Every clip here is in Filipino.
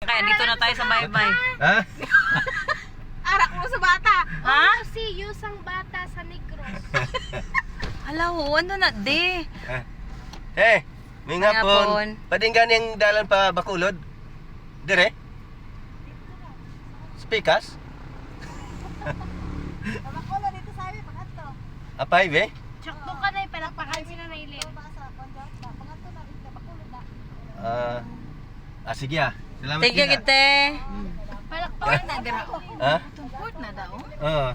Kaya dito na tayo sa baybay. Ha? Arak mo sa bata. Ha? Si Yusang bata sa Negros. Hala, ano na, de. Eh, may May hapon. hapon. Padinggan yung dalan pa Bacolod. Dire? Speakas? Bacolod dito sa amin, pangatlo. Apay, be? Tsakto ka na yung palakpakan sila na ilin. Pangatlo na, Bacolod na. Sige ah. Salamat Thank you, kita. kite. Palakpakan na, dira. Ha? Tungkot na daw. Oo.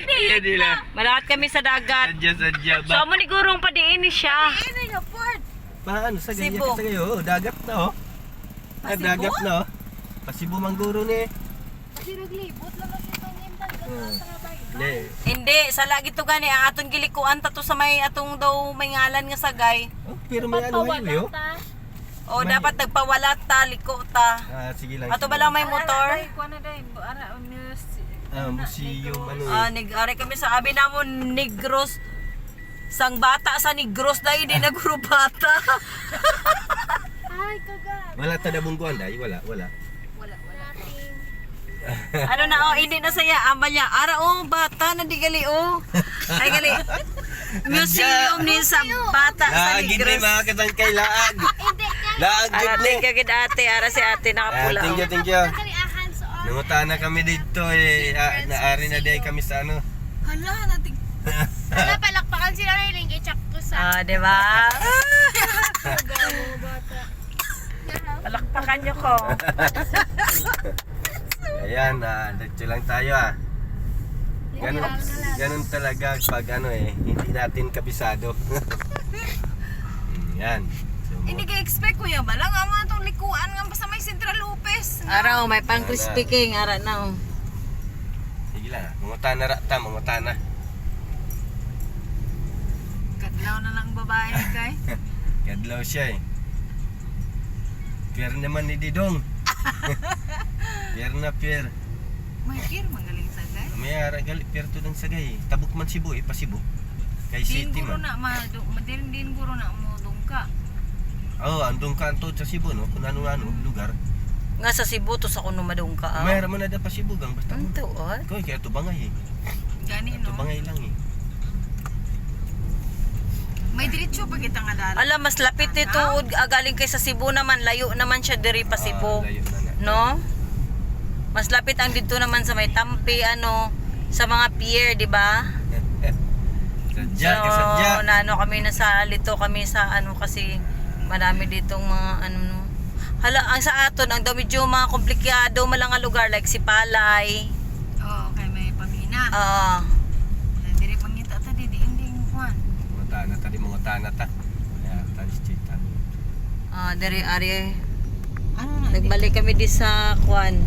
Hindi na. Malakad kami sa dagat. Sadya So, amo ni gurong pa diin siya. Ano yung port? Paano sa ganyan Cebu. sa gayo? Dagat na oh. Dagat na oh. Pasibo mangguro ni. Kasi naglibot lang kasi itong imtan ka sa trabay. Hindi. Hindi, sa lagi to gani ang atong gilikuan ta to sa may atong daw may ngalan nga sagay. Oh, pero may ano hayo. O dapat nagpawala ta, liko ta. Sige lang. Ato ba lang may motor? Museum ano Ah, nag-ari kami sa abi namon Negros. Sang bata sa Negros dahil di naguro bata. Ay, kagat. Wala ta nabungguan dai, wala. Wala. Ano na oh, hindi na saya amba niya. Ara oh, bata na di gali oh. Ay gali. Museum ni sa bata sa Laag gid ni Negros. mga katang kay laag. Hindi ka. Laag gid Ara ni. thank you ate, ara si ate nakapula. Thank you, Oh. thank you. Kaliahan sa or. Nanguta na kami dito eh. Naari na dai kami sa ano. Hala, nating. Hala, palakpakan sila na ilin kay Chakto sa. Ah, di ba? Bata. Palakpakan niyo ko. Ayan, dito lang tayo ah. Ganun talaga pag ano eh, hindi natin kabisado. Yan. So, Hindi ka expect kuya ba lang amo atong likuan nga sa may Central Lopez. Ara oh, may pang crispy king ara na oh. sige lang, manguta na rata, manguta na. Kadlaw na lang babae kay. Kadlaw siya eh. Pier naman ni Didong. Pier na pier. May kir magaling sa kay. May ara gali pier to ng sagay. Tabuk man Cebu eh, pasibo. Kay Din city guro man. na din guro na mo dungka. Oh, andong kanto sa Cebu no, kung ano lugar. Nga sa Cebu to sa kuno madung ka. May ara man na da pasibo gang basta. Ang tuot. Ko kaya to bangay eh. Gani To no. bangay lang eh. May diretso pa kita nga dala. Alam, mas lapit nito galing kay sa Cebu naman, layo naman siya diri pa Cebu. Layo na na. No? Mas lapit ang dito naman sa may Tampi ano, sa mga pier, di ba? Sadya, kasadya. na ano kami nasa lito kami sa ano kasi marami ditong mga ano no. Hala, ang sa aton ang daw medyo mga komplikado malang nga lugar like si Palay. Oh, kay may pamina. Ah, Dire pangita ta di ending kuan. Mga tana ta. Ya, tadi cerita. diri ari Ano na? nagbalik kami di sa Kwan.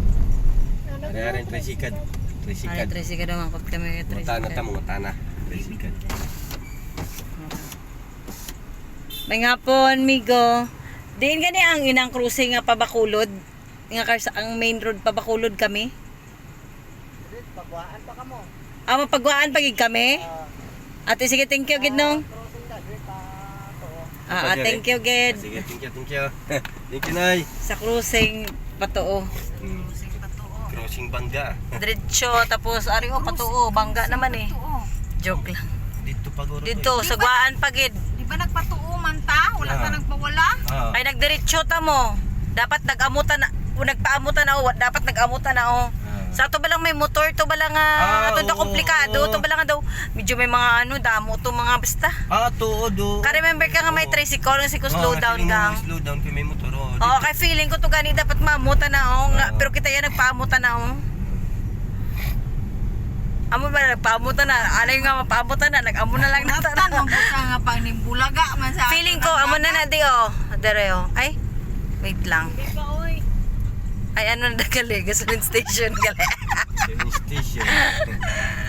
Ada yang tresikat. Ari Tresikat. tresi ka naman kap kami Mga tana ta, tresi. mga tana. Tresikat. May ngapon migo. Diin gani ang inang cruising nga pabakulod. Nga ang main road pabakulod kami. Pagwaan pa kamo. Mapagwaan pagig kami. Ate sige, thank you gid nong. Thank you gid Sige, thank you. Thank you, Nay. sa cruising patuo. Sing patuo. Crossing Bangga. Diretso tapos ari oh patuo bangga naman eh. Patuo. Joke lang. Dito paguro. Dito sa Guaan pagid. Di ba nagpatuo man ta? Wala ka nagpawala? Ah. Ay nagdiretso ta mo. Dapat nag-amutan na nagpaamutan na oh, dapat nag-amutan na oh. Sa to ba lang may motor to ba lang ato daw komplikado to ba lang daw medyo may mga ano damo to mga basta. Do. Ka-remember ka nga may tricycle nga si ko slow down gang. Slow down kay may motor. Oo, kay feeling ko to gani dapat maamutan na oh, nga, pero kita yan nagpaamutan na oh. Amo ba nagpaamutan na? Ano yung nga mapaamutan na? Nag-amo na lang na ta. Natan ang buka nga pang nimbulaga man sa Feeling ko amo na na di oh. Dere oh. Ay, wait lang. Di ba oy? Ay ano na gali, gasoline station gali. Train station.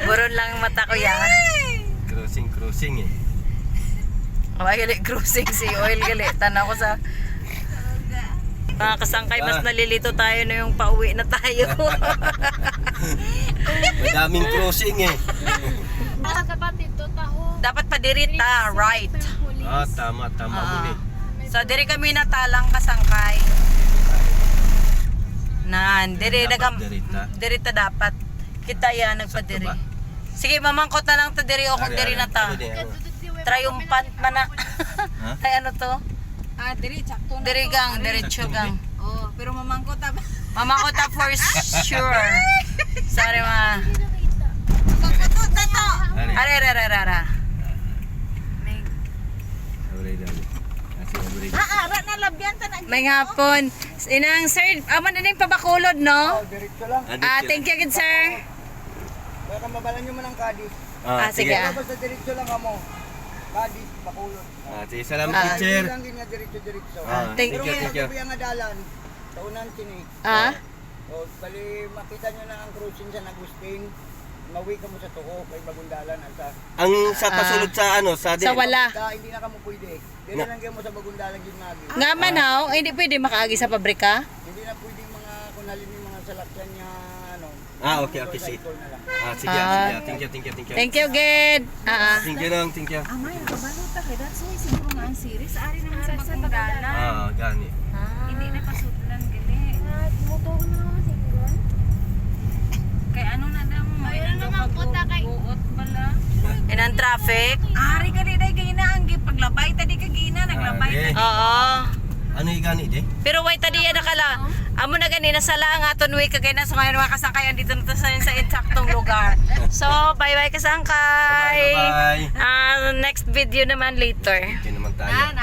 Buron lang mata ko yan. Crossing eh. Oh, ay gali cruising si oil gali. Tanaw ko sa mga kasangkay, mas nalilito tayo na yung pauwi na tayo. Madaming crossing eh. Dapat dito taho. Dapat padirita, right. Tama muli. So diri kami natalang kasangkay. Nan, diri Dapat nagam dirita. diri ta dapat. Kita ya nagpadiri. Sakto ba? Sige, mamangkot na lang ta diri o kung diri na ta. Triumphant man na. Ha? Ay ano to? Diri, sakto na. Diri gang, diretso Sakto gang. Oh, pero mamangkot ta. Mamangkot ta for sure. Sorry ma. Pagkutod na to. Are are are are. Ara na labyan ta na. May hapon. Inang sir, aman na yung pabakulod, no? Diretso lang. Thank you good sir. Baka mabalan nyo man ang kadis. Sige. Basta diretso lang amo. Kadis, bakulod. Sige, salamat Ah. teacher. Lang din nga diretso-diretso. Thank Pero you, kung thank you. yung nga dalan, taunan sini. O, bali makita nyo na ang cruising sa Agustin. Mawi ka mo sa tuko kay Bagundalan at sa Ang sa pasulod sa ano, sa Sa wala. hindi na ka mo pwede. Dito lang kayo mo sa Bagundalan ginagi. Nga man haw, hindi pwede makaagi sa pabrika. Hindi na pwede mga kunalin yung mga salakyan niya ano. Okay, sige. Cycle na lang. Sige, Ah. sige. Thank you. Thank you, good. Thank you lang, thank you. Amay, nakabalota kay that's why siguro nga ang series ari naman sa Bagundala. Gani. Hindi na pasutlan gali. Motor na naman single. Kay ano na daw mo? Mayroon naman puta kay buot bala. Inang traffic. Ari gali dai kay na ang paglabay tadi kay gina naglabay Okay. tadi. Oo. Ano yung gani, de? Pero wait tadi yan nakala. Amo na gani nasa lang aton way kagay na sa ngayon mga kasangkayan dito na to sa insaktong lugar. So, bye-bye kasangkay. Bye-bye. Next video naman later. Ito naman tayo.